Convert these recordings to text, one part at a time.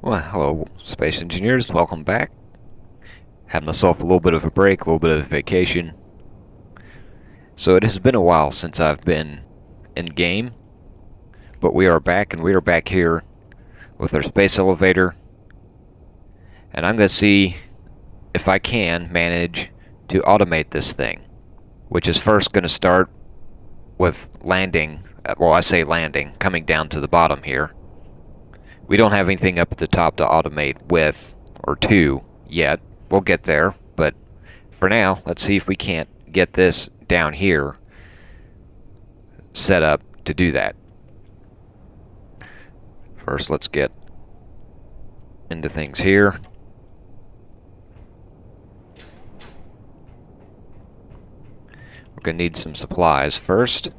Well, hello, space engineers. Welcome back. Had myself a little bit of a break, a little bit of a vacation. So it has been a while since I've been in game, but we are back, and we are back here with our space elevator. And I'm going to see if I can manage to automate this thing, which is first going to start with landing. Well, I say landing, coming down to the bottom here. We don't have anything up at the top to automate with or to yet. We'll get there, but for now, let's see if we can't get this down here set up to do that. First, let's get into things here. We're going to need some supplies first.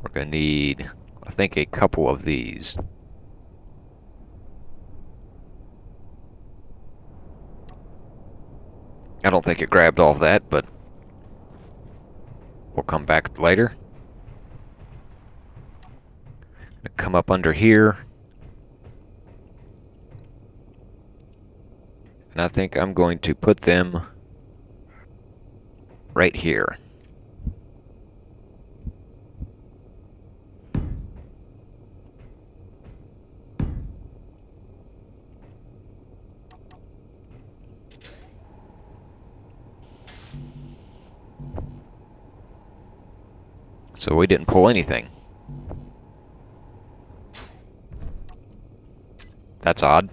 We're going to need, I think, a couple of these. I don't think it grabbed all of that, but we'll come back later. Come up under here. And I think I'm going to put them right here. So we didn't pull anything. That's odd.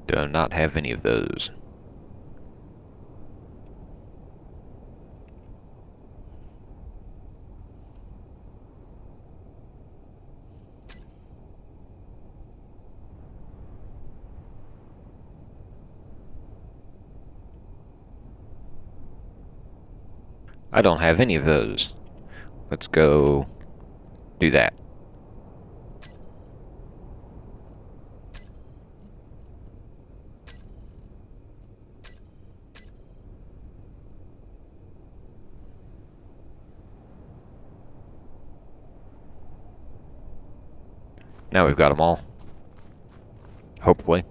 Do not have any of those. I don't have any of those. Let's go do that. Now we've got them all. Hopefully.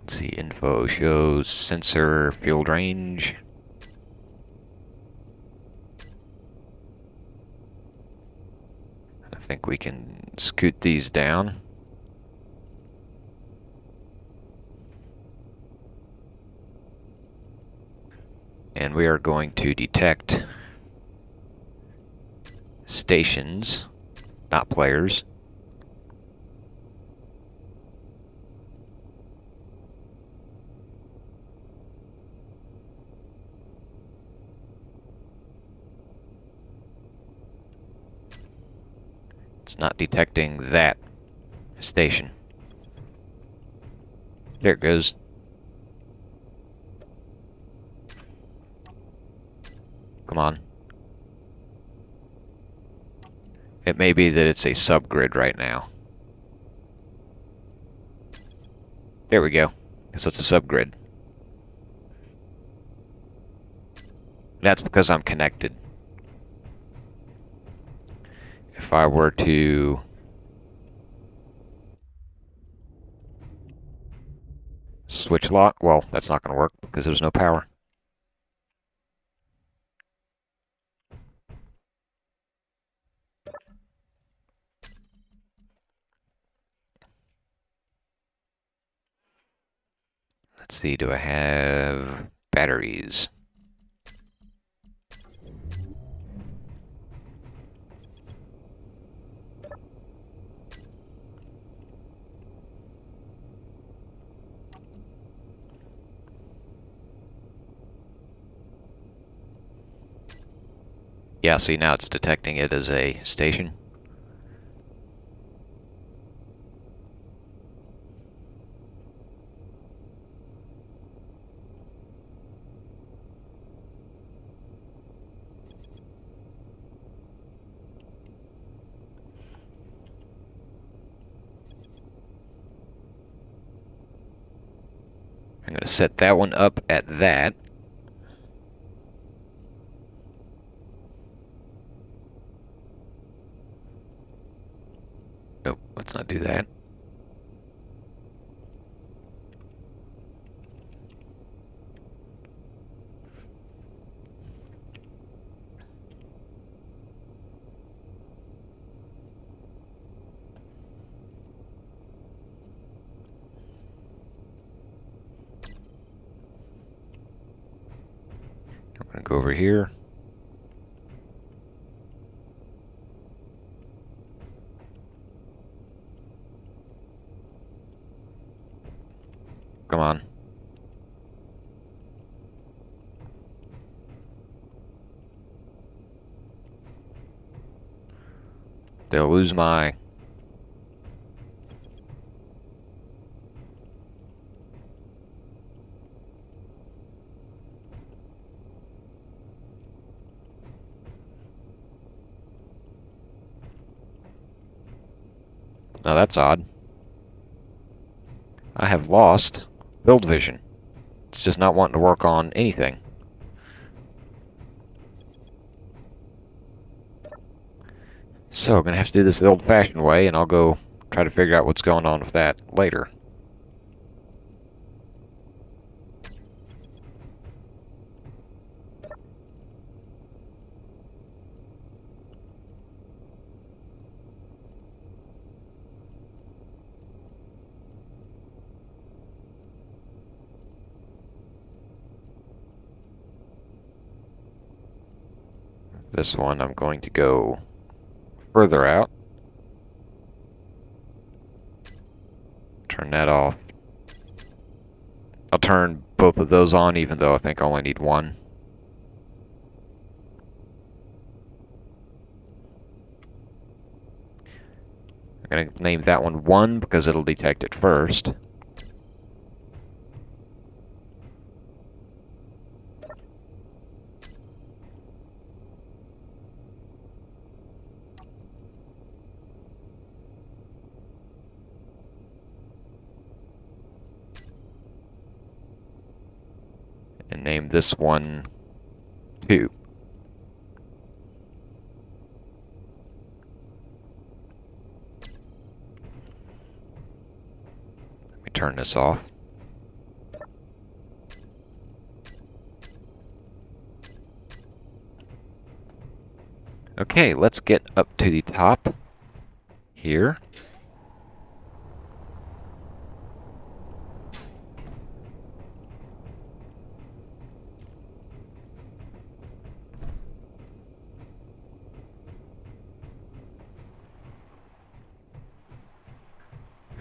Let's see, info shows sensor field range. I think we can scoot these down. And we are going to detect stations, not players. It's not detecting that station. There it goes. Come on. It may be that it's a subgrid right now. There we go. So it's a subgrid. That's because I'm connected. If I were to switch lock, well, that's not going to work because there's no power. Let's see, do I have batteries? Yeah, see, now it's detecting it as a station. I'm going to set that one up at that. Nope, let's not do that. I'm going to go over here. Come on. They'll lose my... Now that's odd. I have lost build vision. It's just not wanting to work on anything. So I'm going to have to do this the old-fashioned way, and I'll go try to figure out what's going on with that later. This one I'm going to go further out. Turn that off. I'll turn both of those on, even though I think I only need one. I'm going to name that one 1 because it'll detect it first. And name this one 2. Let me turn this off. Okay, let's get up to the top here.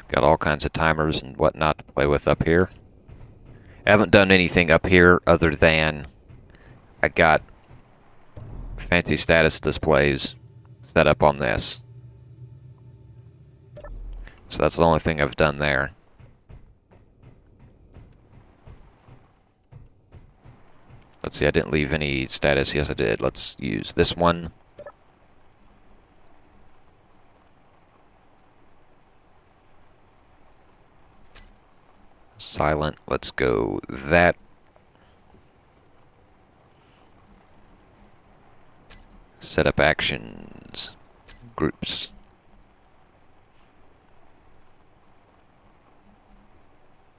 Got all kinds of timers and whatnot to play with up here. I haven't done anything up here other than I got fancy status displays set up on this. So that's the only thing I've done there. Let's see, I didn't leave any status. Yes, I did. Let's use this one. Silent. Let's go that. Set up actions. Groups.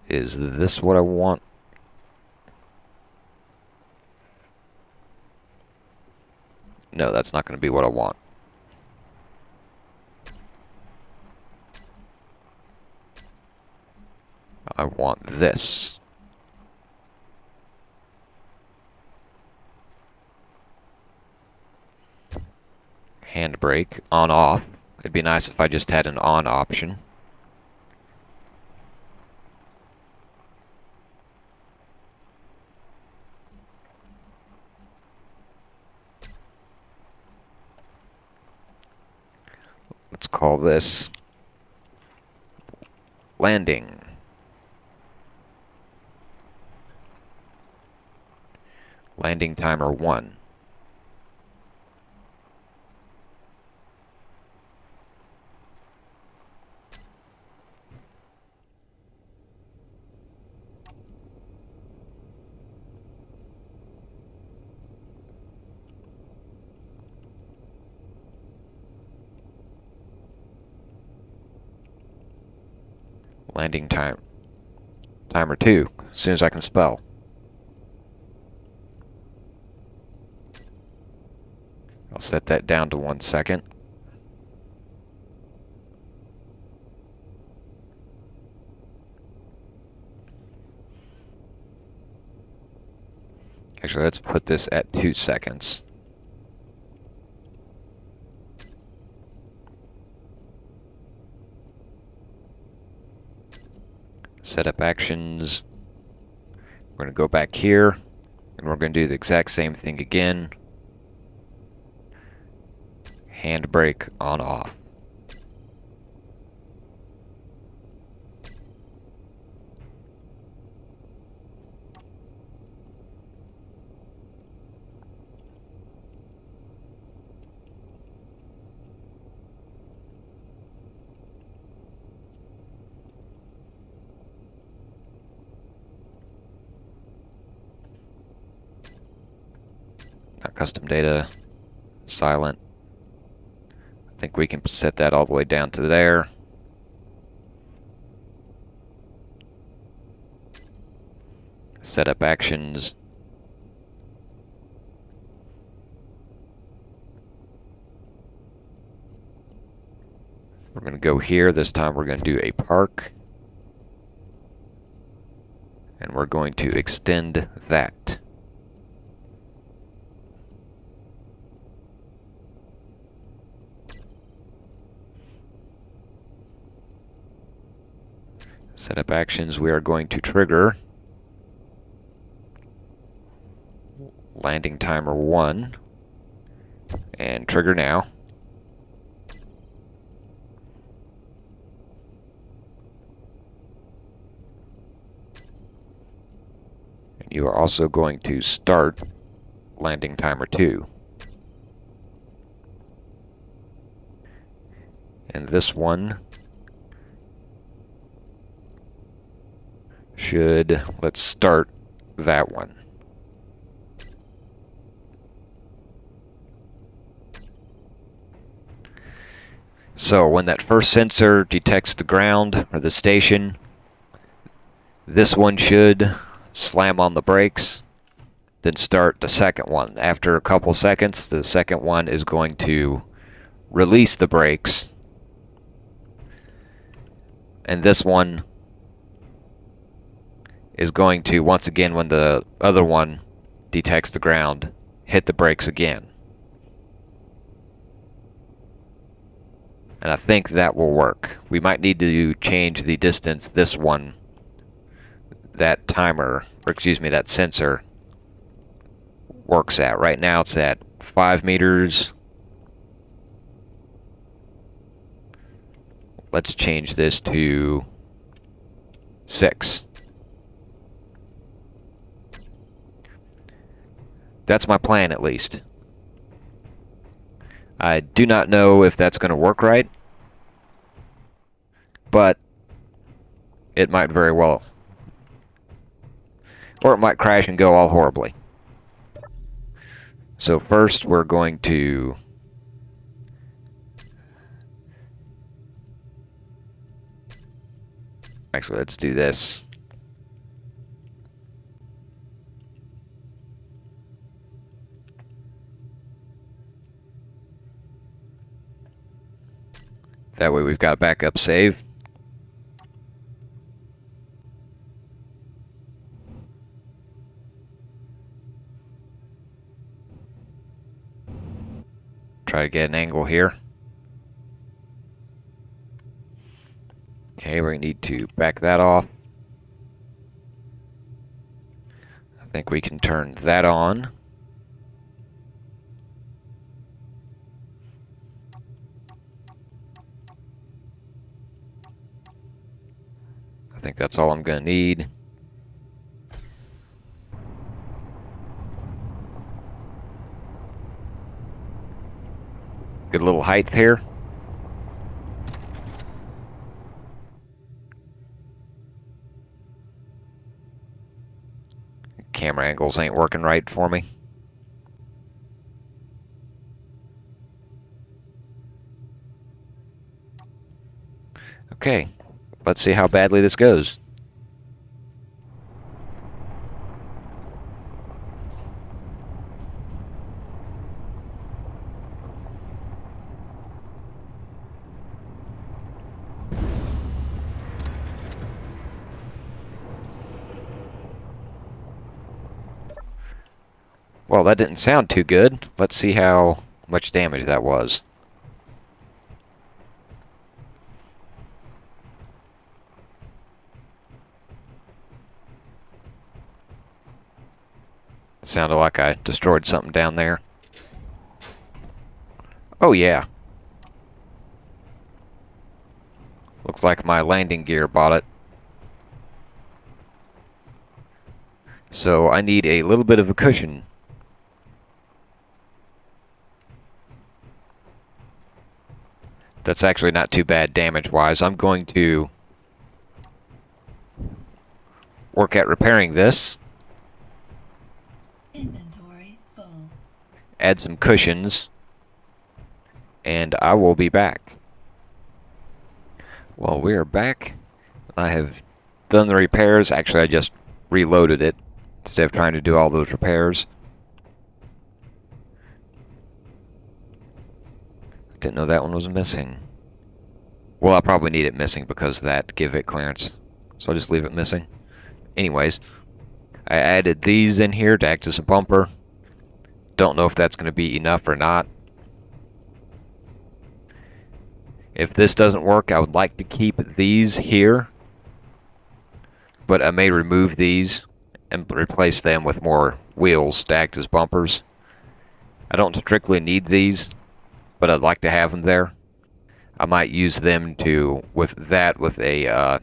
Is this what I want? No, that's not going to be what I want. I want this. Handbrake, on off. It'd be nice if I just had an on option. call this landing. Landing timer 1. Landing timer 2, as soon as I can spell. I'll set that down to 1 second. Actually, let's put this at 2 seconds. Setup actions. We're going to go back here, and we're going to do the exact same thing again. Handbrake on off. Not custom data, silent. I think we can set that all the way down to there. Setup actions. We're going to go here. This time we're going to do a park. And we're going to extend that. Setup actions, we are going to trigger landing timer 1 and trigger now. And you are also going to start landing timer 2. And this one should, let's start that one. So when that first sensor detects the ground or the station, this one should slam on the brakes, then start the second one. After a couple seconds, the second one is going to release the brakes, and this one is going to, once again, when the other one detects the ground, hit the brakes again. And I think that will work. We might need to change the distance this one, that timer, or excuse me, that sensor works at. Right now it's at 5 meters. Let's change this to 6. That's my plan, at least. I do not know if that's going to work right, but it might very well. Or it might crash and go all horribly. So first we're going to actually, let's do this. That way we've got a backup save. Try to get an angle here. Okay, we need to back that off. I think we can turn that on. I think that's all I'm gonna need. Good little height here. Camera angles ain't working right for me. Okay, let's see how badly this goes. Well, that didn't sound too good. Let's see how much damage that was. It sounded like I destroyed something down there. Oh yeah. Looks like my landing gear bought it. So I need a little bit of a cushion. That's actually not too bad damage-wise. I'm going to work at repairing this. Inventory full. Add some cushions. And I will be back. Well, we are back. I have done the repairs. Actually, I just reloaded it instead of trying to do all those repairs. Didn't know that one was missing. Well, I probably need it missing because of that give it clearance. So I'll just leave it missing. Anyways, I added these in here to act as a bumper. Don't know if that's going to be enough or not. If this doesn't work, I would like to keep these here. But I may remove these and replace them with more wheels to act as bumpers. I don't strictly need these, but I'd like to have them there. I might use them with a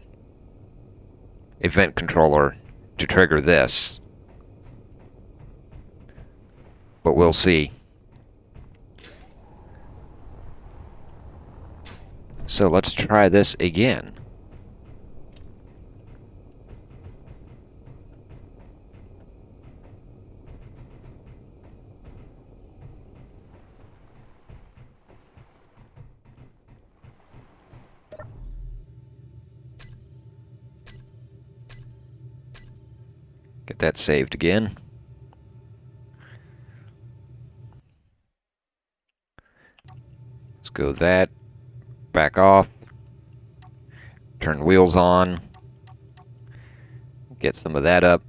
event controller to trigger this. But we'll see. So let's try this again. Get that saved again. Let's go that. Back off. Turn wheels on. Get some of that up.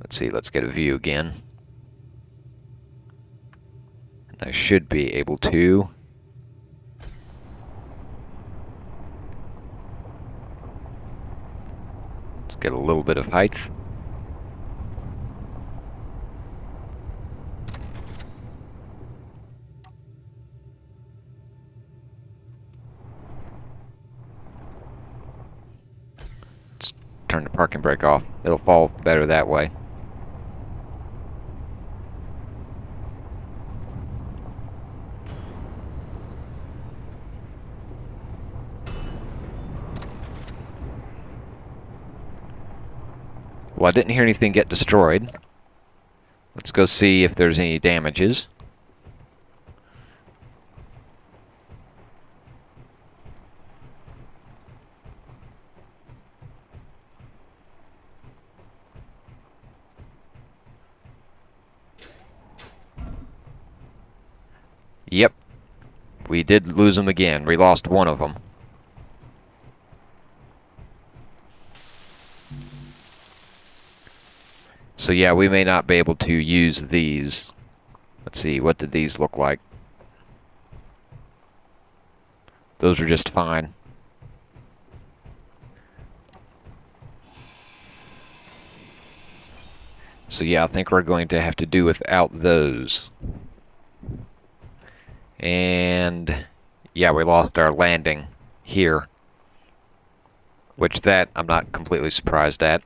Let's see, let's get a view again. And I should be able to. Let's get a little bit of height. Let's turn the parking brake off. It'll fall better that way. Well, I didn't hear anything get destroyed. Let's go see if there's any damages. Yep. We did lose them again. We lost one of them. So yeah, we may not be able to use these. Let's see, what did these look like? Those are just fine. So yeah, I think we're going to have to do without those. And yeah, we lost our landing here, which that I'm not completely surprised at.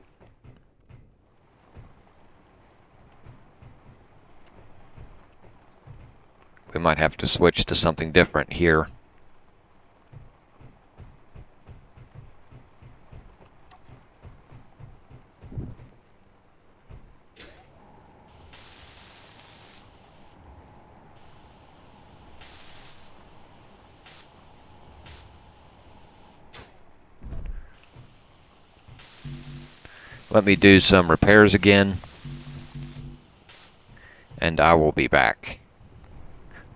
We might have to switch to something different here. Let me do some repairs again, and I will be back.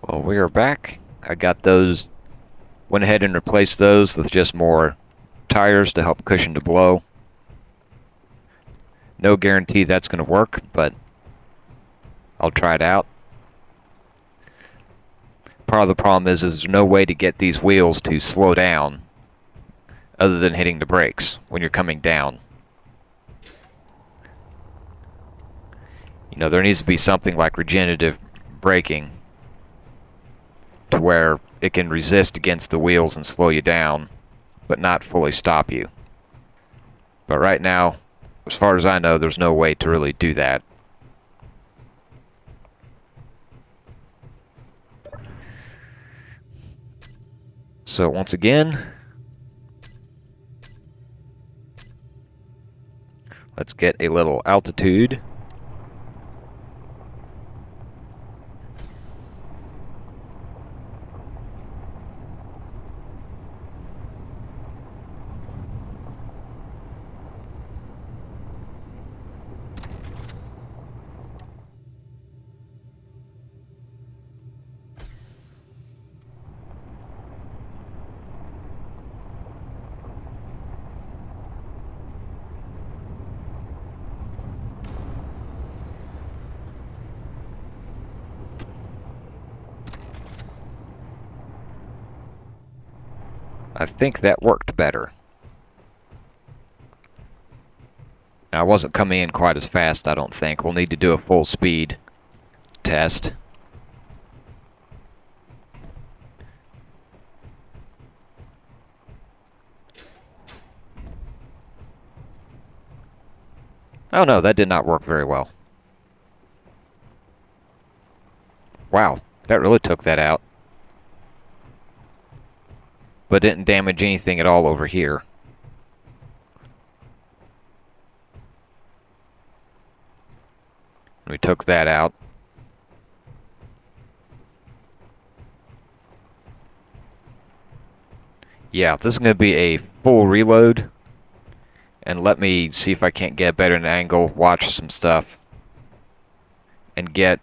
Well, we are back. I got those, went ahead and replaced those with just more tires to help cushion the blow. No guarantee that's going to work, but I'll try it out. Part of the problem is there's no way to get these wheels to slow down other than hitting the brakes when you're coming down. You know, there needs to be something like regenerative braking to where it can resist against the wheels and slow you down, but not fully stop you. But right now, as far as I know, there's no way to really do that. So once again, let's get a little altitude. I think that worked better. Now, I wasn't coming in quite as fast, I don't think. We'll need to do a full speed test. Oh no, that did not work very well. Wow, that really took that out. But didn't damage anything at all over here. We took that out. Yeah, this is going to be a full reload. And let me see if I can't get a better angle, watch some stuff, and get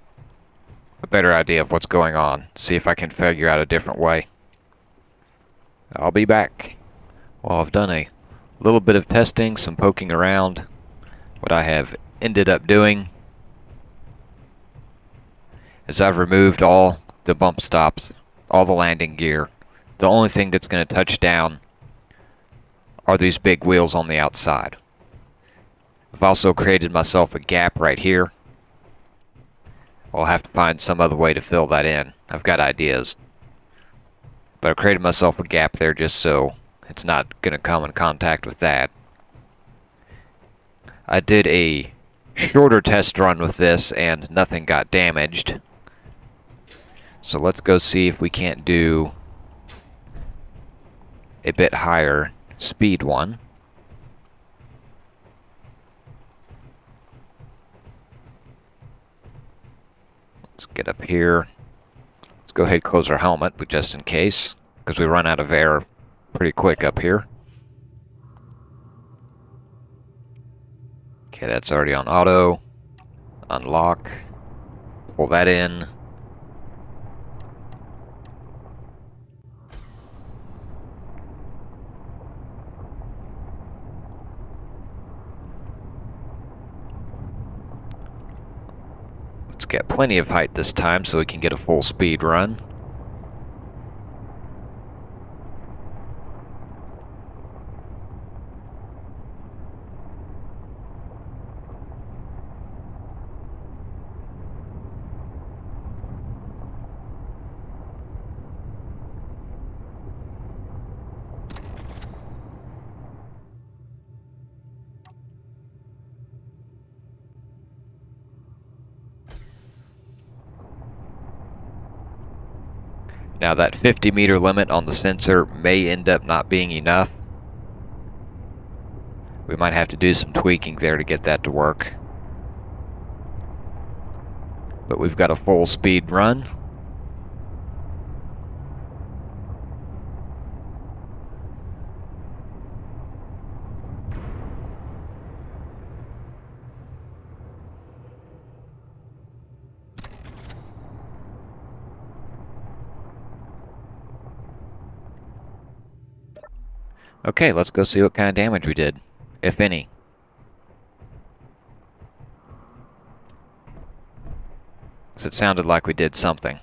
a better idea of what's going on. See if I can figure out a different way. I'll be back. Well, I've done a little bit of testing, some poking around. What I have ended up doing is I've removed all the bump stops, all the landing gear. The only thing that's going to touch down are these big wheels on the outside. I've also created myself a gap right here. I'll have to find some other way to fill that in. I've got ideas. But I've created myself a gap there just so it's not going to come in contact with that. I did a shorter test run with this and nothing got damaged. So let's go see if we can't do a bit higher speed one. Let's get up here. Let's go ahead and close our helmet, but just in case, because we run out of air pretty quick up here. Okay, that's already on auto. Unlock. Pull that in. Let's get plenty of height this time so we can get a full speed run. Now that 50-meter limit on the sensor may end up not being enough. We might have to do some tweaking there to get that to work. But we've got a full speed run. Okay, let's go see what kind of damage we did, if any. Because it sounded like we did something.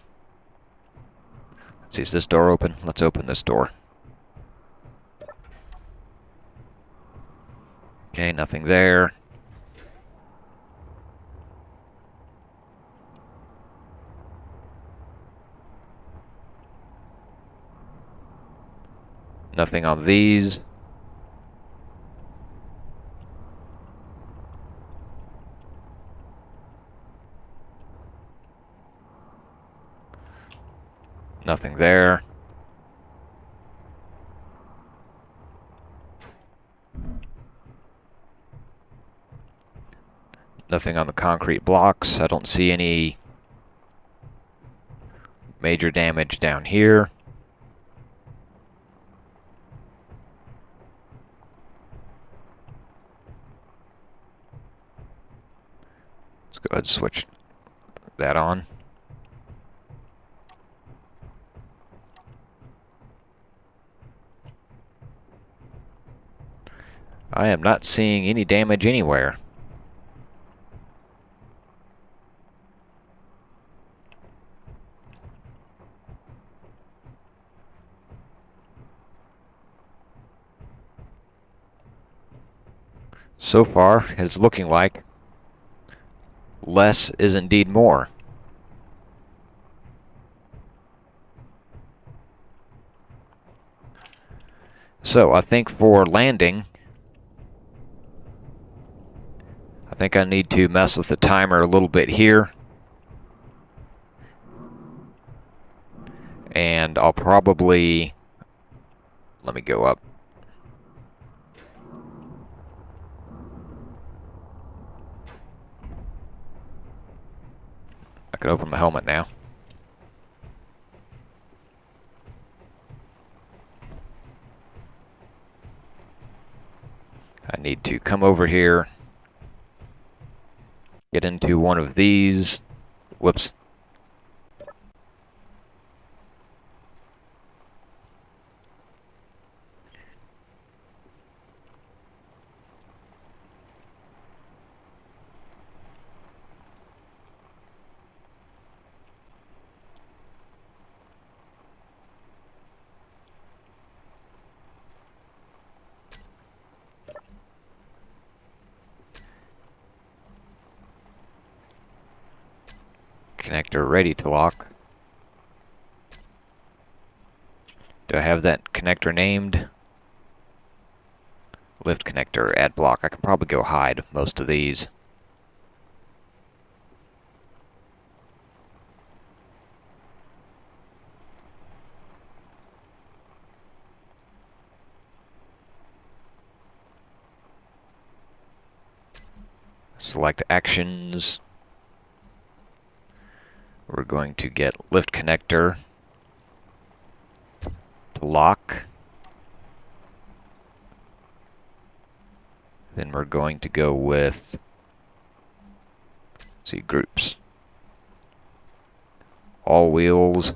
Let's see, is this door open? Let's open this door. Okay, nothing there. Nothing on these. Nothing there. Nothing on the concrete blocks. I don't see any major damage down here. Let's go ahead and switch that on. I am not seeing any damage anywhere. So far, it's looking like less is indeed more. So I think for landing, I think I need to mess with the timer a little bit here. And I'll probably, let me go up. I can open my helmet now. I need to come over here, get into one of these. Whoops. Connector ready to lock. Do I have that connector named? Lift connector, add block. I can probably go hide most of these. Select actions. We're going to get lift connector to lock. Then we're going to go with, let's see, groups. All wheels.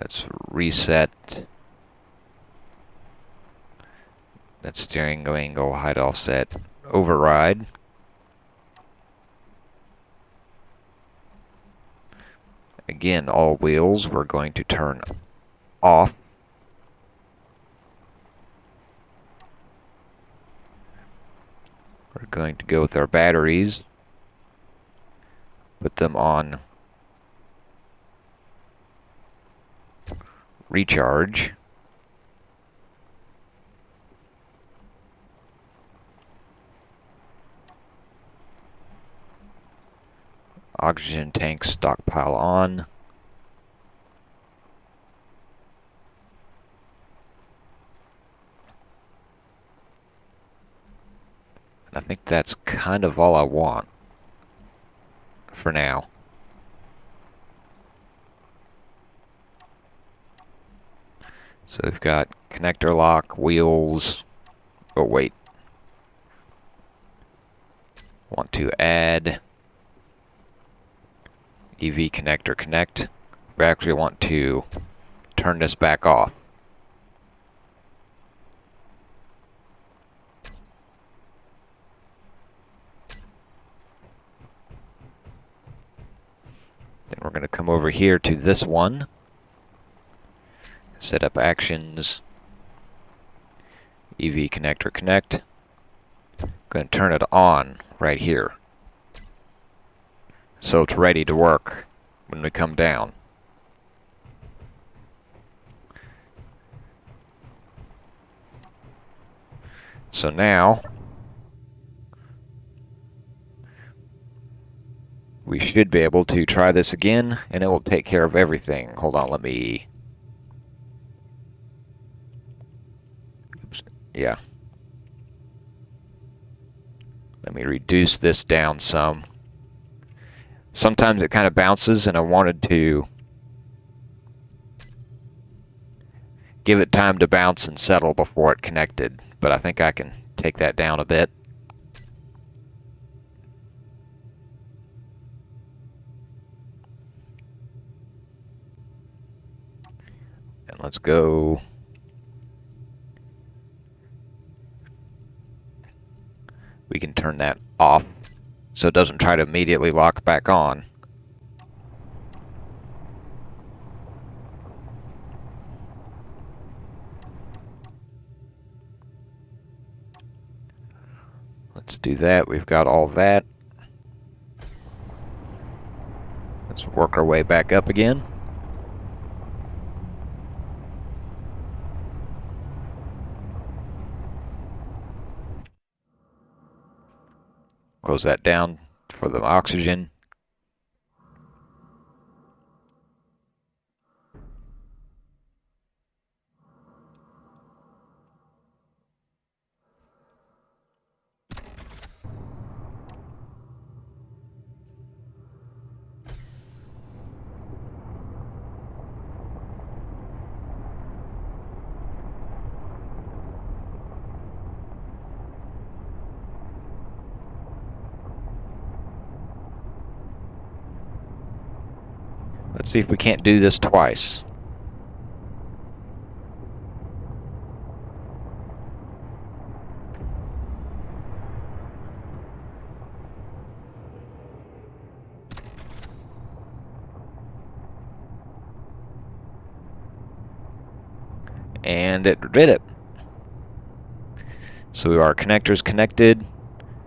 Let's reset that steering angle, height offset, override. Again, all wheels we're going to turn off. We're going to go with our batteries, put them on recharge. Oxygen tank stockpile on. I think that's kind of all I want for now. So we've got connector lock, wheels. Oh, wait. Want to add EV connector connect. We actually want to turn this back off. Then we're going to come over here to this one. Set up actions. EV connector connect. Going to turn it on right here, so it's ready to work when we come down. So now we should be able to try this again, and it will take care of everything. Hold on, let me... Oops. Yeah. Let me reduce this down some. Sometimes it kind of bounces, and I wanted to give it time to bounce and settle before it connected, but I think I can take that down a bit. And let's go. We can turn that off so it doesn't try to immediately lock back on. Let's do that. We've got all that. Let's work our way back up again. Close that down for the oxygen. Let's see if we can't do this twice. And it did it. So our connector's connected.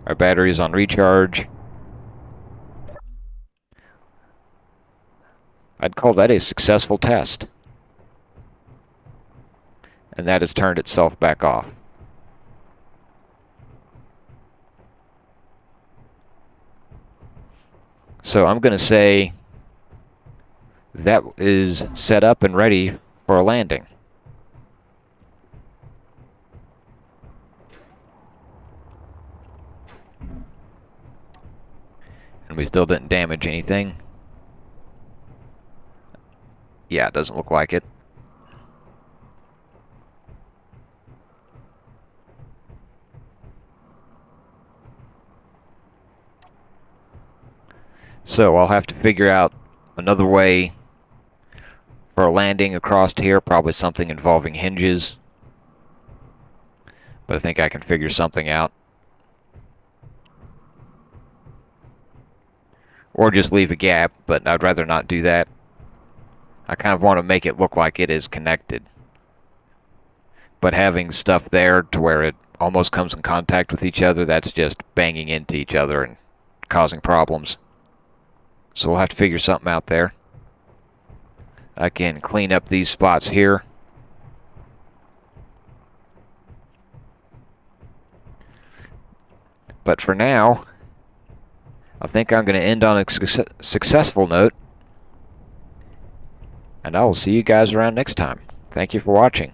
Our battery's on recharge. I'd call that a successful test. And that has turned itself back off. So I'm going to say that is set up and ready for a landing. And we still didn't damage anything. Yeah, it doesn't look like it. So I'll have to figure out another way for a landing across here, probably something involving hinges. But I think I can figure something out. Or just leave a gap, but I'd rather not do that. I kind of want to make it look like it is connected. But having stuff there to where it almost comes in contact with each other, that's just banging into each other and causing problems. So we'll have to figure something out there. I can clean up these spots here. But for now, I think I'm going to end on a successful note. And I will see you guys around next time. Thank you for watching.